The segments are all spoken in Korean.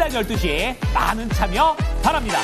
오전 12시 많은 참여 바랍니다.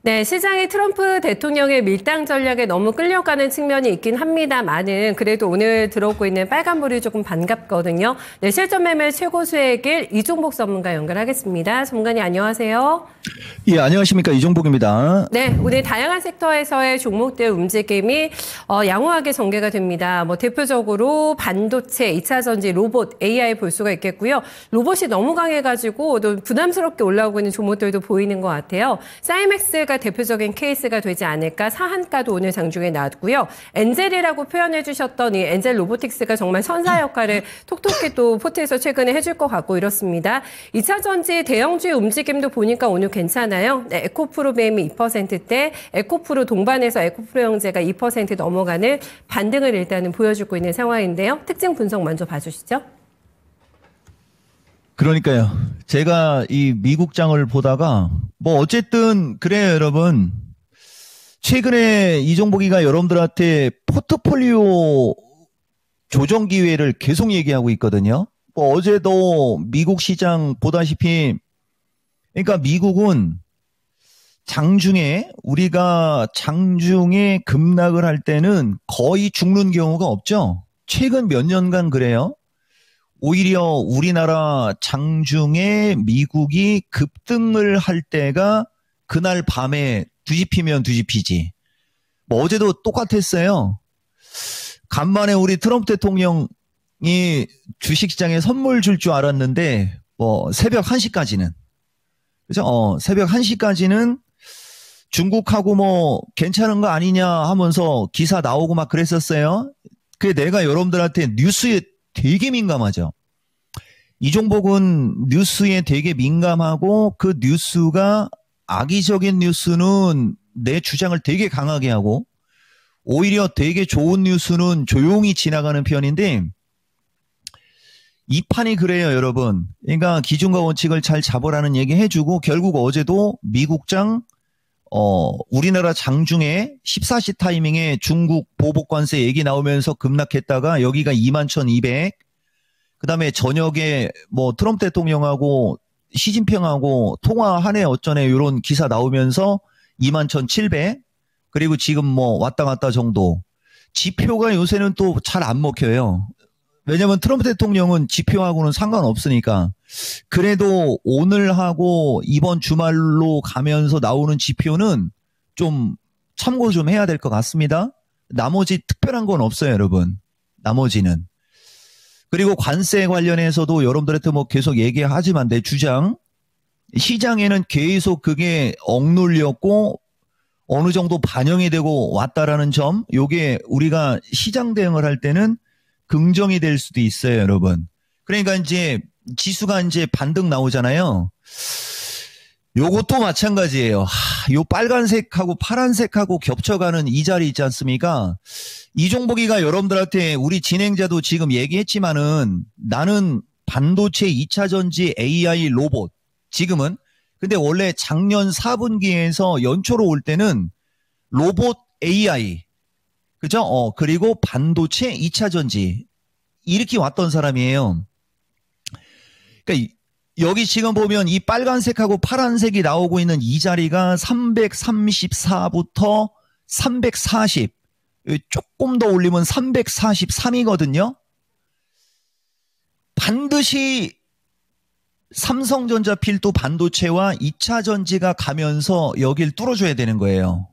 네, 시장이 트럼프 대통령의 밀당 전략에 너무 끌려가는 측면이 있긴 합니다만은 그래도 오늘 들어오고 있는 빨간불이 조금 반갑거든요. 네, 실전 매매 최고 수익일 이종복 전문가 연결하겠습니다. 전문가님 안녕하세요. 예, 안녕하십니까. 이종복입니다. 네, 오늘 다양한 섹터에서의 종목들 움직임이 양호하게 전개가 됩니다. 뭐 대표적으로 반도체, 2차전지, 로봇, AI 볼 수가 있겠고요. 로봇이 너무 강해가지고 또 부담스럽게 올라오고 있는 종목들도 보이는 것 같아요. 사이맥스가 대표적인 케이스가 되지 않을까. 사한가도 오늘 장중에 나왔고요. 엔젤이라고 표현해 주셨던 이 엔젤 로보틱스가 정말 선사 역할을 톡톡히 또 포트에서 최근에 해줄 것 같고 이렇습니다. 2차전지 대형주의 움직임도 보니까 오늘 괜찮아요. 네, 에코프로베임이 2%대, 에코프로 동반해서 에코프로 형제가 2% 넘어가는 반등을 일단은 보여주고 있는 상황인데요. 특징 분석 먼저 봐주시죠. 그러니까요. 제가 이 미국장을 보다가 뭐 어쨌든 그래요, 여러분. 최근에 이종복이가 여러분들한테 포트폴리오 조정 기회를 계속 얘기하고 있거든요. 뭐 어제도 미국 시장 보다시피 그러니까 미국은 우리가 장중에 급락을 할 때는 거의 죽는 경우가 없죠. 최근 몇 년간 그래요. 오히려 우리나라 장중에 미국이 급등을 할 때가 그날 밤에 뒤집히면 뒤집히지. 뭐 어제도 똑같았어요. 간만에 우리 트럼프 대통령이 주식시장에 선물 줄 줄 알았는데 뭐 새벽 1시까지는 그죠? 새벽 1시까지는 중국하고 뭐 괜찮은 거 아니냐 하면서 기사 나오고 막 그랬었어요. 그게 내가 여러분들한테 뉴스에 되게 민감하죠. 이종복은 뉴스에 되게 민감하고 그 뉴스가 악의적인 뉴스는 내 주장을 되게 강하게 하고 오히려 되게 좋은 뉴스는 조용히 지나가는 편인데 이 판이 그래요, 여러분. 그러니까 기준과 원칙을 잘 잡으라는 얘기 해주고 결국 어제도 미국장 우리나라 장중에 14시 타이밍에 중국 보복관세 얘기 나오면서 급락했다가 여기가 21,200. 그 다음에 저녁에 뭐 트럼프 대통령하고 시진핑하고 통화하네 어쩌네 이런 기사 나오면서 21,700. 그리고 지금 뭐 왔다 갔다 정도. 지표가 요새는 또 잘 안 먹혀요. 왜냐면 트럼프 대통령은 지표하고는 상관없으니까. 그래도 오늘하고 이번 주말로 가면서 나오는 지표는 좀 참고 좀 해야 될 것 같습니다. 나머지 특별한 건 없어요, 여러분. 나머지는. 그리고 관세 관련해서도 여러분들한테 뭐 계속 얘기하지만 내 주장. 시장에는 계속 그게 억눌렸고 어느 정도 반영이 되고 왔다라는 점. 요게 우리가 시장 대응을 할 때는 긍정이 될 수도 있어요, 여러분. 그러니까 이제 지수가 이제 반등 나오잖아요. 요것도 마찬가지예요. 요 빨간색하고 파란색하고 겹쳐가는 이 자리 있지 않습니까? 이종복이가 여러분들한테 우리 진행자도 지금 얘기했지만은 나는 반도체 2차전지 AI 로봇 지금은 근데 원래 작년 4분기에서 연초로 올 때는 로봇 AI 그죠? 그리고 반도체 2차전지 이렇게 왔던 사람이에요. 그러니까 여기 지금 보면 이 빨간색하고 파란색이 나오고 있는 이 자리가 334부터 340 조금 더 올리면 343이거든요. 반드시 삼성전자 필두 반도체와 2차전지가 가면서 여길 뚫어줘야 되는 거예요.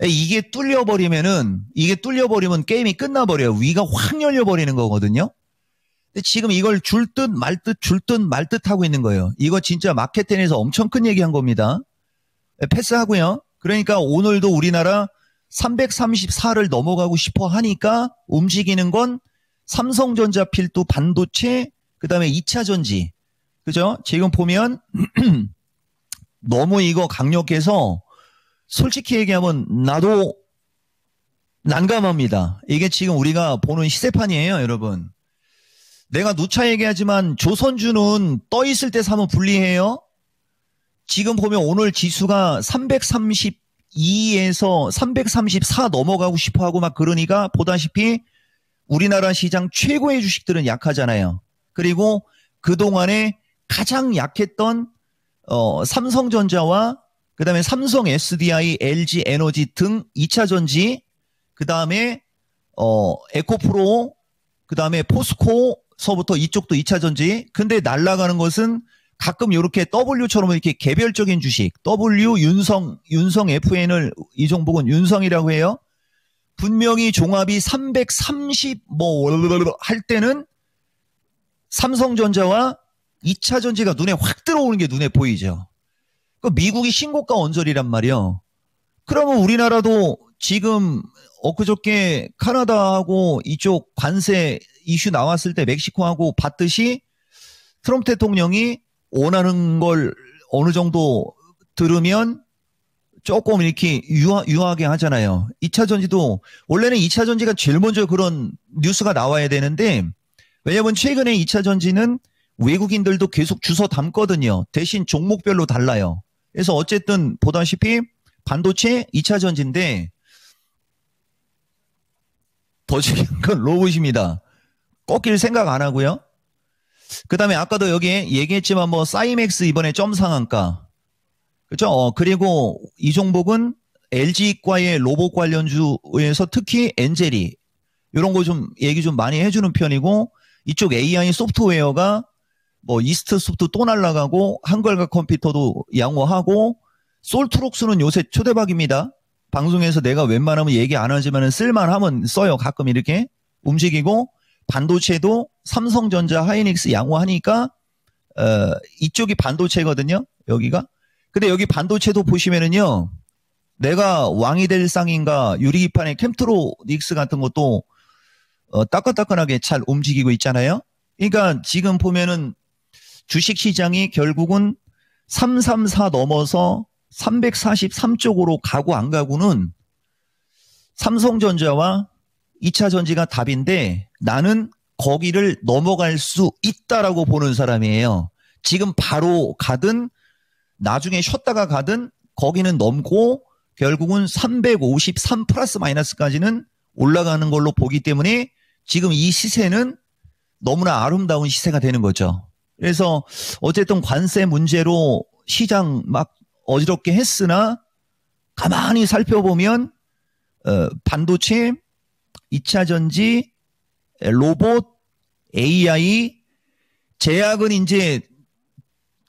이게 뚫려버리면 게임이 끝나버려요. 위가 확 열려버리는 거거든요. 근데 지금 이걸 줄 듯 말 듯 하고 있는 거예요. 이거 진짜 마켓텐에서 엄청 큰 얘기한 겁니다. 패스하고요. 그러니까 오늘도 우리나라 334를 넘어가고 싶어 하니까 움직이는 건 삼성전자 필두 반도체 그 다음에 2차전지 그죠? 지금 보면 너무 이거 강력해서 솔직히 얘기하면 나도 난감합니다. 이게 지금 우리가 보는 시세판이에요, 여러분. 내가 누차 얘기하지만 조선주는 떠 있을 때 사면 불리해요. 지금 보면 오늘 지수가 332에서 334 넘어가고 싶어 하고 막 그러니까 보다시피 우리나라 시장 최고의 주식들은 약하잖아요. 그리고 그동안에 가장 약했던 삼성전자와 그다음에 삼성 SDI, LG 에너지 등 2차 전지, 그다음에 에코프로, 그다음에 포스코서부터 이쪽도 2차 전지. 근데 날아가는 것은 가끔 이렇게 W처럼 이렇게 개별적인 주식, W 윤성 FN을 이종복은 윤성이라고 해요. 분명히 종합이 330 뭐 할 때는 삼성전자와 2차 전지가 눈에 확 들어오는 게 눈에 보이죠. 그 미국이 신고가 언저리란 말이요. 그러면 우리나라도 지금 엊그저께 카나다하고 이쪽 관세 이슈 나왔을 때 멕시코하고 봤듯이 트럼프 대통령이 원하는 걸 어느 정도 들으면 조금 이렇게 유하게 하잖아요. 2차 전지도 원래는 2차 전지가 제일 먼저 그런 뉴스가 나와야 되는데, 왜냐면 최근에 2차 전지는 외국인들도 계속 주워 담거든요. 대신 종목별로 달라요. 그래서 어쨌든 보다시피 반도체 2차 전지인데 더 중요한 건 로봇입니다. 꺾일 생각 안 하고요. 그 다음에 아까도 여기 얘기했지만 뭐 사이맥스 이번에 점상한가. 그죠? 그리고 이 종목은 LG과의 로봇 관련주에서 특히 엔젤이 이런 거 좀 얘기 좀 많이 해주는 편이고, 이쪽 AI 소프트웨어가 뭐 이스트 소프트 또 날라가고 한글과 컴퓨터도 양호하고, 솔트록스는 요새 초대박입니다. 방송에서 내가 웬만하면 얘기 안 하지만 쓸만하면 써요. 가끔 이렇게 움직이고, 반도체도 삼성전자, 하이닉스 양호하니까 이쪽이 반도체거든요. 여기가. 근데 여기 반도체도 보시면은요, 내가 왕이 될 쌍인가 유리기판의 캠트로닉스 같은 것도 따끈따끈하게 잘 움직이고 있잖아요. 그러니까 지금 보면은 주식시장이 결국은 334 넘어서 343쪽으로 가고 안 가고는 삼성전자와 2차 전지가 답인데, 나는 거기를 넘어갈 수 있다라고 보는 사람이에요. 지금 바로 가든 나중에 쉬었다가 가든 거기는 넘고 결국은 353 플러스 마이너스까지는 올라가는 걸로 보기 때문에 지금 이 시세는 너무나 아름다운 시세가 되는 거죠. 그래서 어쨌든 관세 문제로 시장 막 어지럽게 했으나 가만히 살펴보면 반도체, 2차 전지, 로봇, AI, 제약은 이제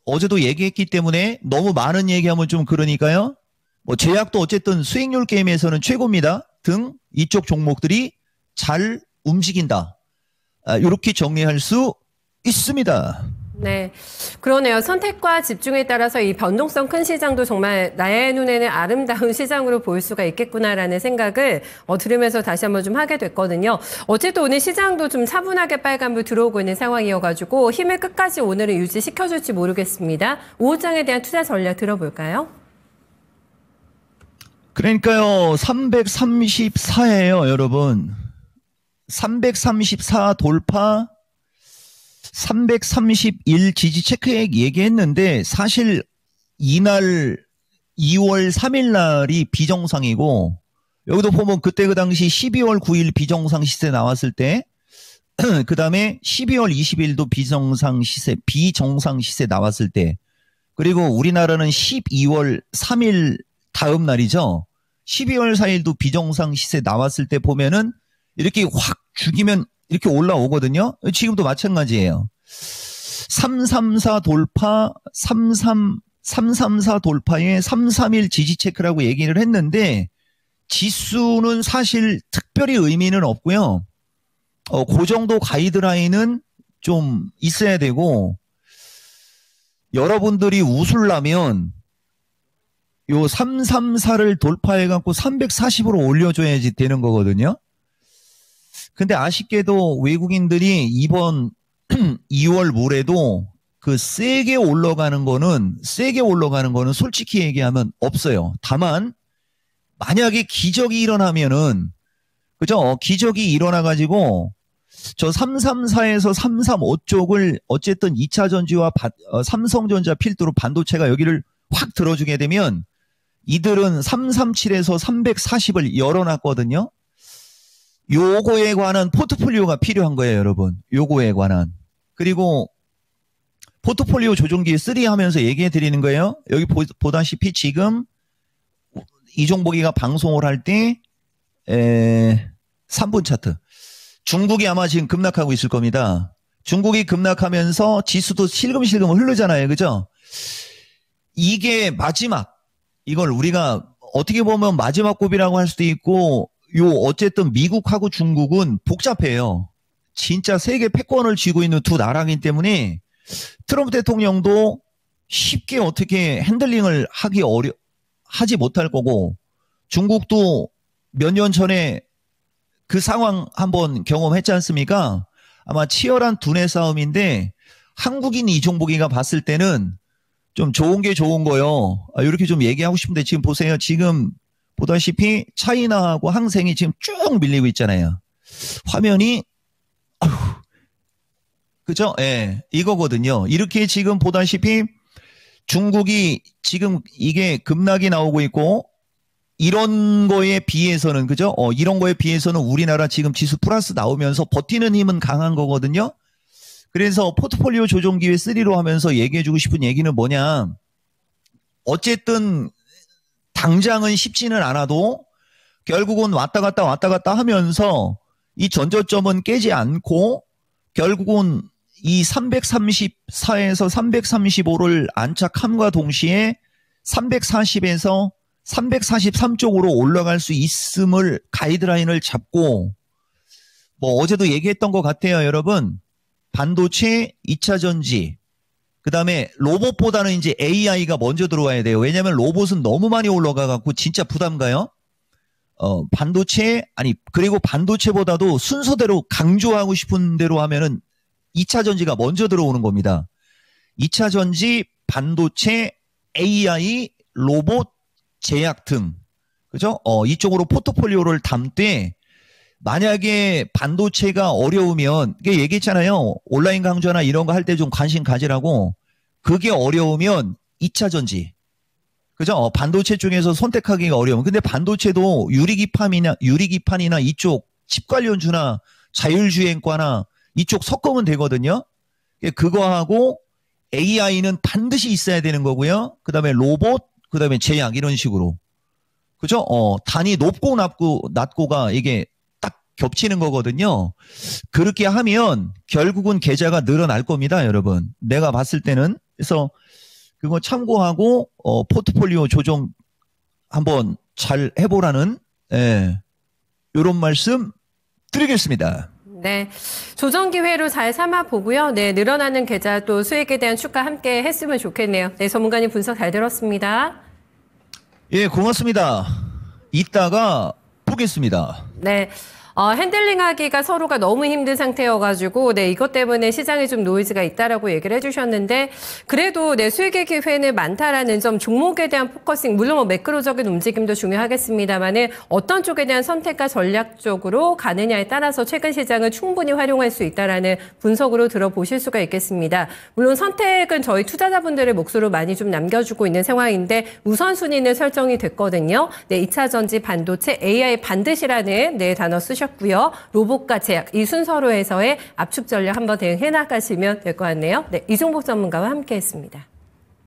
어제도 얘기했기 때문에 너무 많은 얘기하면 좀 그러니까요. 뭐 제약도 어쨌든 수익률 게임에서는 최고입니다. 등 이쪽 종목들이 잘 움직인다. 이렇게 정리할 수 있습니다. 네, 그러네요. 선택과 집중에 따라서 이 변동성 큰 시장도 정말 나의 눈에는 아름다운 시장으로 보일 수가 있겠구나라는 생각을 들으면서 다시 한번 좀 하게 됐거든요. 어쨌든 오늘 시장도 좀 차분하게 빨간불 들어오고 있는 상황이어가지고 힘을 끝까지 오늘은 유지시켜줄지 모르겠습니다. 오후장에 대한 투자 전략 들어볼까요? 그러니까요, 334예요, 여러분. 334 돌파, 331 지지 체크액 얘기했는데, 사실 이날 2월 3일 날이 비정상이고, 여기도 보면 그때 그 당시 12월 9일 비정상 시세 나왔을 때, 그 다음에 12월 20일도 비정상 시세 나왔을 때, 그리고 우리나라는 12월 3일 다음 날이죠. 12월 4일도 비정상 시세 나왔을 때 보면은 이렇게 확 죽이면 이렇게 올라오거든요. 지금도 마찬가지예요. 334 돌파, 334 돌파에 331 지지 체크라고 얘기를 했는데, 지수는 사실 특별히 의미는 없고요. 그 정도 가이드라인은 좀 있어야 되고, 여러분들이 웃으려면 요 334를 돌파해갖고 340으로 올려줘야지 되는 거거든요. 근데 아쉽게도 외국인들이 이번 2월 물에도 그 세게 올라가는 거는 솔직히 얘기하면 없어요. 다만 만약에 기적이 일어나면은, 그죠? 기적이 일어나가지고 저 334에서 335 쪽을 어쨌든 2차 전지와 삼성전자 필두로 반도체가 여기를 확 들어주게 되면 이들은 337에서 340을 열어놨거든요. 요거에 관한 포트폴리오가 필요한 거예요, 여러분. 요거에 관한. 그리고 포트폴리오 조정기 3 하면서 얘기해 드리는 거예요. 여기 보다시피 지금 이종복이가 방송을 할 때 3분 차트. 중국이 아마 지금 급락하고 있을 겁니다. 중국이 급락하면서 지수도 실금실금 흐르잖아요. 그죠? 이게 마지막. 이걸 우리가 어떻게 보면 마지막 고비라고 할 수도 있고, 어쨌든 미국하고 중국은 복잡해요. 진짜 세계 패권을 쥐고 있는 두 나라이기 때문에 트럼프 대통령도 쉽게 어떻게 핸들링을 하지 못할 거고, 중국도 몇 년 전에 그 상황 한번 경험했지 않습니까? 아마 치열한 두뇌 싸움인데, 한국인 이종복이가 봤을 때는 좀 좋은 게 좋은 거요. 이렇게 좀 얘기하고 싶은데, 지금 보세요. 지금 보다시피 차이나하고 항생이 지금 쭉 밀리고 있잖아요. 화면이 그죠? 예, 이거거든요. 이렇게 지금 보다시피 중국이 지금 이게 급락이 나오고 있고, 이런 거에 비해서는 그죠? 이런 거에 비해서는 우리나라 지금 지수 플러스 나오면서 버티는 힘은 강한 거거든요. 그래서 포트폴리오 조정 기회 3로 하면서 얘기해주고 싶은 얘기는 뭐냐? 어쨌든 당장은 쉽지는 않아도 결국은 왔다 갔다 하면서 이 전저점은 깨지 않고 결국은 이 334에서 335를 안착함과 동시에 340에서 343 쪽으로 올라갈 수 있음을 가이드라인을 잡고, 뭐 어제도 얘기했던 것 같아요, 여러분. 반도체, 2차 전지, 그 다음에 로봇보다는 이제 AI가 먼저 들어와야 돼요. 왜냐하면 로봇은 너무 많이 올라가갖고 진짜 부담 가요. 그리고 반도체보다도 순서대로 강조하고 싶은 대로 하면은 2차 전지가 먼저 들어오는 겁니다. 2차 전지, 반도체, AI, 로봇, 제약 등, 그죠? 이쪽으로 포트폴리오를 담되, 만약에 반도체가 어려우면, 이게 얘기했잖아요. 온라인 강좌나 이런 거 할 때 좀 관심 가지라고. 그게 어려우면 2차 전지. 그죠? 반도체 쪽에서 선택하기가 어려우면. 근데 반도체도 유리기판이나 이쪽 칩 관련주나 자율주행과나 이쪽 섞으면 되거든요. 그거하고 AI는 반드시 있어야 되는 거고요. 그 다음에 로봇, 그 다음에 제약 이런 식으로. 그죠? 단위 높고 낮고가 이게 딱 겹치는 거거든요. 그렇게 하면 결국은 계좌가 늘어날 겁니다, 여러분. 내가 봤을 때는. 그래서 그거 참고하고 포트폴리오 조정 한번 잘 해보라는 이런 말씀 드리겠습니다. 네, 조정 기회로 잘 삼아 보고요. 네, 늘어나는 계좌 또 수익에 대한 추가 함께 했으면 좋겠네요. 네, 전문가님 분석 잘 들었습니다. 예, 고맙습니다. 이따가 보겠습니다. 네. 핸들링하기가 서로가 너무 힘든 상태여가지고, 네, 이것 때문에 시장에 좀 노이즈가 있다라고 얘기를 해주셨는데, 그래도 네, 수익의 기회는 많다라는 점, 종목에 대한 포커싱, 물론 뭐 매크로적인 움직임도 중요하겠습니다만은 어떤 쪽에 대한 선택과 전략적으로 가느냐에 따라서 최근 시장을 충분히 활용할 수 있다라는 분석으로 들어보실 수가 있겠습니다. 물론 선택은 저희 투자자분들의 몫으로 많이 좀 남겨주고 있는 상황인데, 우선순위는 설정이 됐거든요. 네, 2차 전지, 반도체, AI 반드시라는 네, 단어 쓰셨습니다. 고요. 로봇과 제약 이 순서로 해서의 압축 전략 한번 대응해 나가시면 될 것 같네요. 네, 이종복 전문가와 함께했습니다.